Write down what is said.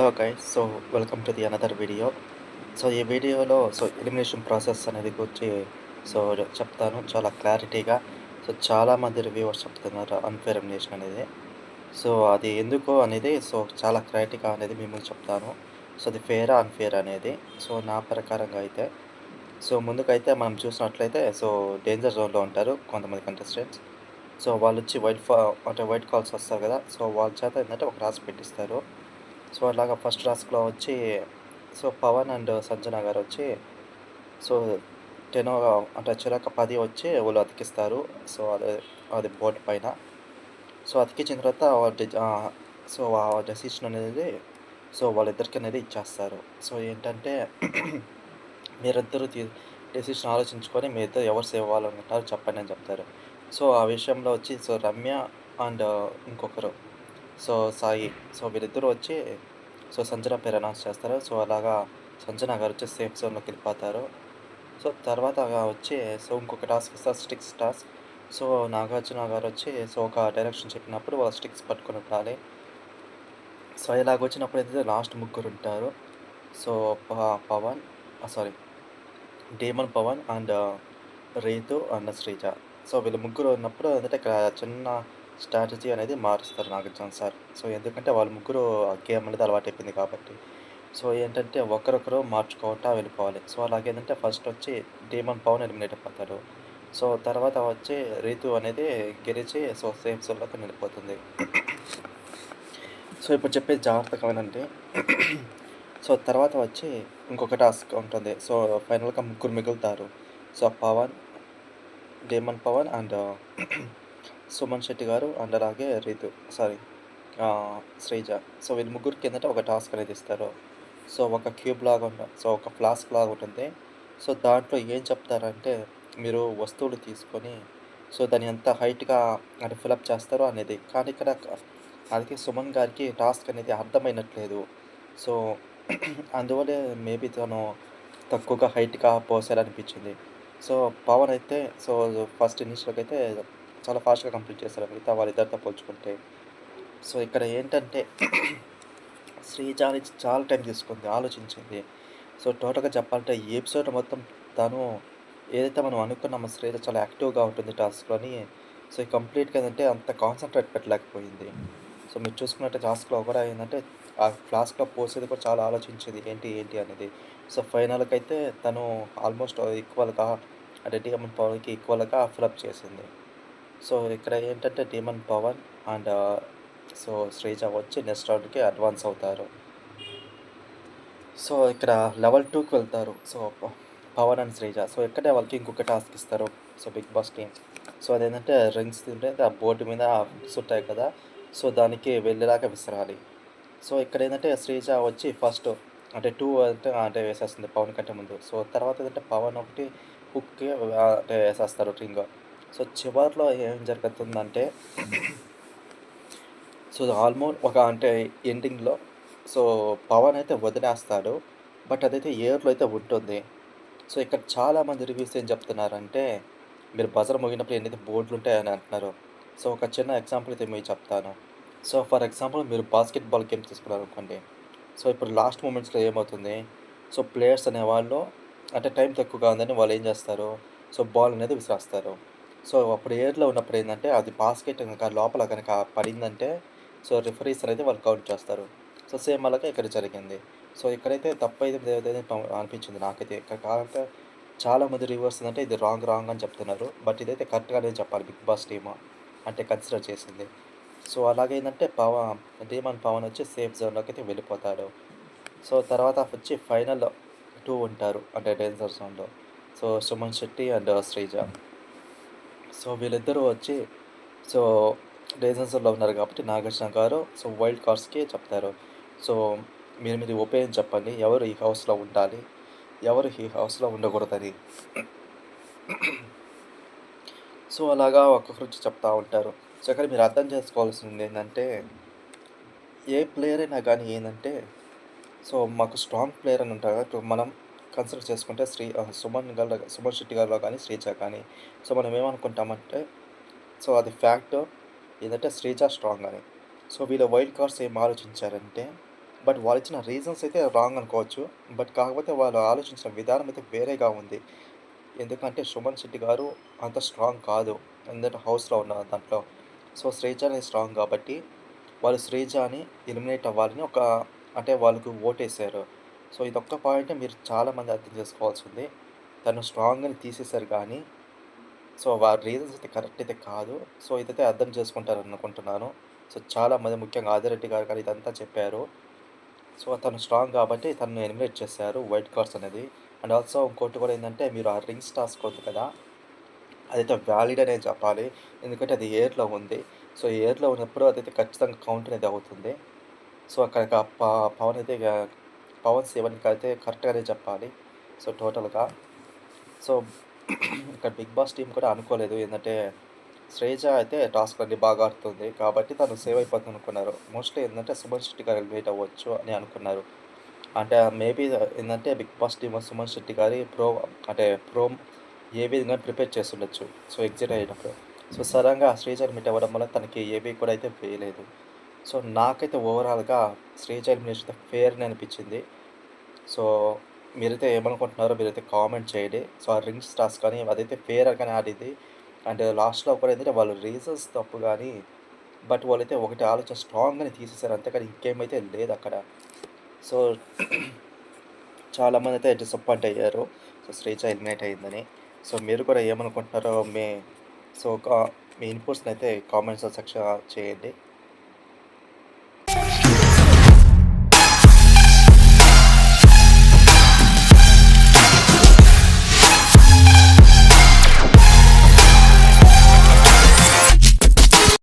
Hello guys. Welcome to the another video. ఈ వీడియోలో elimination process అనేది గురించి చెప్తాను చాలా క్లారిటీగా. చాలామంది రివ్యూవర్స్ చెప్తున్నారు అన్‌ఫెయిర్ ఎలిమినేషన్ అనేది. అది ఎందుకు అనేది చాలా క్లారిటీగా అనేది మీ ముందు చెప్తాను. అది ఫెయిరా? అన్‌ఫెయిర్ అనేది. నా ప్రకారంగా అయితే ముందుకైతే మనం చూసినట్లయితే డేంజర్ జోన్‌లో ఉంటారు కొంతమంది కంటెస్టెంట్స్. వాళ్ళొచ్చి వైట్ కాల్స్ వస్తారు కదా! వాళ్ళ చేత ఏందంటే ఒక టాస్క్ పెట్టిస్తారు. అలాగా ఫస్ట్ టాస్క్‌లో వచ్చి పవన్ అండ్ సంజన గారొచ్చి సో 10 అంటే చెరొక 10 వచ్చి వాళ్ళు అతికిస్తారు. అదే అది బోర్డ్ పైన. అతికించిన తర్వాత ఆ డెసిషన్ అనేది వాళ్ళిద్దరికనేది ఇచ్చేస్తారు. ఏంటంటే మీరిద్దరూ డెసిషన్ ఆలోచించుకొని మీ ఇద్దరు ఎవరు సేవ్ అవ్వాలనుకుంటున్నారో చెప్పండి అని చెప్తారు. ఆ విషయంలో వచ్చి రమ్య అండ్ ఇంకొకరు సాయి. వీళ్ళిద్దరూ వచ్చి సంజన పేరు అనౌన్స్ చేస్తారు. అలాగా సంజన గారొచ్చి సేఫ్ జోన్‌లోకెళ్ళిపోతారు. తర్వాత వచ్చి ఇంకొక టాస్క్ ఇస్తారు స్టిక్స్ టాస్క్. సో, నాగార్జున గారొచ్చి ఒక డైరెక్షన్ చెప్పినప్పుడు వాళ్ళ స్టిక్స్ పట్టుకొని ఉండాలి. ఇలాగొచ్చినప్పుడైతే లాస్ట్ ముగ్గురుంటారు. సో, ప Pavan sorry demon Pavan and Ritu and Sreeja. వీళ్ళు ముగ్గురు ఉన్నప్పుడు ఏందంటే ఇక్కడ చిన్న స్ట్రాటజీ అనేది మారుస్తారు నాగార్జున సార్. ఎందుకంటే వాళ్ళు ముగ్గురు ఆ గేమ్ అనేది అలవాటైపోయింది కాబట్టి. ఏంటంటే ఒకరొకరు మార్చుకుంటా వెళ్ళిపోవాలి. అలాగేందంటే ఫస్టొచ్చి డీమన్ పవన్ ఎలిమినేట్ అయిపోతాడు. తర్వాత వచ్చి రీతు అనేది గెలిచి సేఫ్ జోన్‌లోకి వెళ్ళిపోతుంది. ఇప్పుడు చెప్పేది జాగ్రత్తగా వినండి. తర్వాత వచ్చి ఇంకొక టాస్క్ ఉంటుంది. ఫైనల్‌గా ముగ్గురు మిగులుతారు. పవన్, డేమన్ పవన్ అండ్ సుమన్ శెట్టి గారు అండ్ అలాగే రీతు సారీ శ్రీజ. వీళ్ళ ముగ్గురికి ఏందంటే ఒక టాస్క్ అనేది ఇస్తారు. ఒక క్యూబ్ లాగా ఒక ఫ్లాస్క్ లాగా ఉంటుంది. దాంట్లో ఏం చెప్తారంటే మీరు వస్తువులు తీసుకొని దాన్ని ఎంత హైట్‌గా అంటే ఫిలప్ చేస్తారో అనేది. కానీ ఇక్కడ అందుకే సుమన్ గారికి టాస్క్ అనేది అర్థమైనట్లేదు. సో, అందువల్లే మేబీ తను తక్కువగా హైట్‌గా పోసారనిపించింది. సో, పవన్ అయితే సో, ఫస్ట్ ఇనిషియల్‌గా అయితే చాలా ఫాస్ట్‌గా కంప్లీట్ చేశారు మిగతా వాళ్ళిద్దరితో పోల్చుకుంటే. ఇక్కడ ఏంటంటే శ్రీజ అనేది చాలా టైం తీసుకుంది, ఆలోచించింది. టోటల్‌గా చెప్పాలంటే ఈ ఎపిసోడ్ మొత్తం తను ఏదైతే మనం అనుకున్నామో శ్రీజ చాలా యాక్టివ్‌గా ఉంటుంది టాస్క్‌లోని. కంప్లీట్‌గా ఏందంటే అంత కాన్సంట్రేట్ పెట్టలేకపోయింది. మీరు చూసుకున్నట్టే టాస్క్‌లో కూడా ఏందంటే ఆ ఫ్లాస్క్‌లో పోసేది కూడా చాలా ఆలోచించేది. ఏంటి, ఏంటి అనేది. ఫైనల్‌కైతే తను ఆల్మోస్ట్ ఈక్వల్‌గా అంటే డీమన్ పవన్‌కి ఈక్వల్‌గా ఫిలప్ చేసింది. ఇక్కడ ఏంటంటే డీమన్ పవన్ అండ్ శ్రీజ వచ్చి నెక్స్ట్ రౌండ్‌కి అడ్వాన్స్ అవుతారు. ఇక్కడ లెవెల్ 2కి వెళ్తారు. పవన్ అండ్ శ్రీజ. ఇక్కడే వాళ్ళకి ఇంకొక టాస్క్ ఇస్తారు. Bigg Boss team. అదేంటంటే రింగ్స్ ఉంటే ఆ బోర్డ్ మీద రింగ్స్ ఉంటాయి కదా! దానికి వెళ్ళేలాగా విసరాలి. ఇక్కడేందంటే శ్రీజ వచ్చి ఫస్ట్ అంటే 2 అంటే వేసేస్తుంది పవన్ కంటే ముందు. తర్వాత ఏందంటే పవన్ ఒకటి హుక్‌కి అంటే వేసేస్తారు రింగ్. చివర్లో ఏం జరుగుతుందంటే ఒక అంటే ఎండింగ్‌లో సో, పవన్ అయితే వదిలేస్తాడు. బట్ అదైతే ఎయిర్‌లో అయితే ఉంటుంది. ఇక్కడ చాలామంది రివ్యూస్ ఏం చెప్తున్నారంటే, మీరు బజర్ మోగినప్పుడు ఎన్నైతే బోర్డ్‌లుంటాయని అంటున్నారు. ఒక చిన్న ఎగ్జాంపుల్ అయితే మీకు చెప్తాను. ఫర్ ఎగ్జాంపుల్ మీరు బాస్కెట్ బాల్ గేమ్ తీసుకున్నారనుకోండి. ఇప్పుడు లాస్ట్ మొమెంట్స్‌లో ఏమవుతుంది? ప్లేయర్స్ అనేవాళ్ళు అంటే టైం తక్కువగా ఉందని వాళ్ళు ఏం చేస్తారు? బాల్ అనేది విసిరేస్తారు. అప్పుడు ఎయిర్‌లో ఉన్నప్పుడు ఏందంటే, అది బాస్కెట్ గనక లోపల గనక పడిందంటే రిఫరీస్ అనేది వాళ్ళు కౌంట్ చేస్తారు. సేమ్ అలాగే ఇక్కడ జరిగింది. ఇక్కడైతే తప్పైతే లేదని అనిపించింది నాకైతే. ఇక్కడ కాకపోతే చాలామంది రివ్యూవర్స్ ఏందంటే ఇది రాంగ్, రాంగ్ అని చెప్తున్నారు. బట్ ఇదైతే కరెక్ట్‌గానే చెప్పాలి బిగ్ బాస్ టీము. అంటే కన్సిడర్ చేసింది. అలాగేందంటే డీమన్ పవన్ వచ్చి సేఫ్ జోన్‌లోకైతే వెళ్ళిపోతాడు. తర్వాత వచ్చి ఫైనల్ 2 ఉంటారు. అంటే డేంజర్ జోన్‌లో. సుమన్ శెట్టి అండ్ శ్రీజ. వీళ్ళిద్దరూ వచ్చి సో, డేంజర్ జోన్‌లో ఉన్నారు కాబట్టి నాగార్జున గారు వైల్డ్ కార్డ్స్‌కి చెప్తారు. సో, మీరు మీ ఒపీనియన్ చెప్పండి. ఎవరు ఈ హౌస్‌లో ఉండాలి? ఎవరు ఈ హౌస్‌లో ఉండకూడదని. అలాగా ఒక్కొక్కరు వచ్చి చెప్తా ఉంటారు. ఇక్కడ మీరు అర్థం చేసుకోవాల్సిందేంటంటే, ఏ ప్లేయర్ అయినా గానీ ఏందంటే, మాకు స్ట్రాంగ్ ప్లేయర్ అని ఉంటారు కదా! ఇప్పుడు మనం కన్సిడర్ చేసుకుంటే సుమన్ శెట్టి గారిలో గానీ, శ్రీజ కానీ. మనం ఏమనుకుంటామంటే అది ఫ్యాక్టు. ఏదంటే శ్రీజ స్ట్రాంగ్ అని. వీళ్ళ వైల్డ్ కార్డ్స్ ఏం ఆలోచించారంటే, బట్ వాళ్ళిచ్చిన రీజన్స్ అయితే రాంగ్ అనుకోవచ్చు. బట్ కాకపోతే వాళ్ళు ఆలోచించిన విధానం అయితే వేరేగా ఉంది. ఎందుకంటే 'సుమన్ శెట్టి' గారు అంత స్ట్రాంగ్ కాదు. ఎందుకంటే హౌస్‌లో ఉన్న దాంట్లో. సో, 'శ్రీజానే' స్ట్రాంగ్ గాబట్టి, వాళ్ళు 'శ్రీజాని' ఎలిమినేట్ అవ్వాలని అంటే వాళ్ళకి ఓటేసారు. సో, ఇదొక్క పాయింటే మీరు చాలామంది అర్థం చేసుకోవాల్సింది. తను స్ట్రాంగ్ అని తీసేసారు గానీ, సో, వారి రీజన్స్ అయితే కరెక్ట్ అయితే కాదు. సో, ఇదైతే అర్థం చేసుకుంటారనుకుంటున్నాను. సో, చాలామంది ముఖ్యంగా 'ఆదిరెడ్డి' గారు కానీ ఇదంతా చెప్పారు. సో, తను స్ట్రాంగ్ గాబట్టి తనని ఎలిమినేట్ చేశారు వైల్డ్ కార్డ్స్ అనేది. అండ్ ఆల్సో ఇంకోటి కూడా ఏందంటే, మీరు ఆ రింగ్స్ టాస్క్ ఉంది కదా! అదైతే వ్యాలిడ్ అనే చెప్పాలి. ఎందుకంటే అది ఎయిర్‌లో ఉంది. సో, ఎయిర్‌లో ఉన్నప్పుడు అదైతే ఖచ్చితంగా కౌంట్ అనేది అవుతుంది. సో, అక్కడ పవన్ అయితే పవన్ శివన్‌కి అయితే కరెక్ట్‌గానే చెప్పాలి. సో, టోటల్‌గా. సో, ఇక్కడ 'బిగ్ బాస్' టీమ్ కూడా అనుకోలేదు. ఏందంటే, శ్రేజ అయితే టాస్క్‌లన్నీ బాగా ఆడుతుంది. కాబట్టి తను సేవ్ అయిపోతుందనుకున్నారు. మోస్ట్‌లీ ఏందంటే, 'సుమన్ శెట్టి' గారు ఎలిమినేట్ అవ్వచ్చు అని అనుకున్నారు. అంటే మేబీ ఏందంటే 'Bigg Boss' team 'Suman Shetty' గారి ప్రో ఏ విధంగా ప్రిపేర్ చేసుండొచ్చు. సో, ఎగ్జిట్ అయ్యేటప్పుడు. సో, సడెన్‌గా శ్రీజ ఎలిమినేట్ అవ్వడం వల్ల తనకి ఏవి కూడా అయితే వేయలేదు. సో, నాకైతే ఓవరాల్‌గా శ్రీజ ఎలిమినేషన్ అయితే ఫెయిర్ అని అనిపించింది. సో, మీరైతే ఏమనుకుంటున్నారో మీరైతే కామెంట్ చేయండి. సో, ఆ రింగ్స్ టాస్క్ కానీ అదైతే ఫెయిర్‌గానే ఆడింది. అండ్ లాస్ట్‌లో కూడా ఏంటంటే వాళ్ళ రీజన్స్ తప్పు గానీ, బట్ వాళ్ళైతే ఒకటి ఆలోచన స్ట్రాంగ్‌గానే తీసేసారు. అంతేకాని ఇంకేమైతే లేదక్కడ. సో, చాలామందయితే డిసప్పాయింట్ అయ్యారు. సో, శ్రీజ ఎలిమినేట్ అయిందని. సో, మీరు కూడా ఏమనుకుంటున్నారో మీ ఇన్‌పుట్స్‌నైతే కామెంట్స్ సెక్షన్‌లో చేయండి.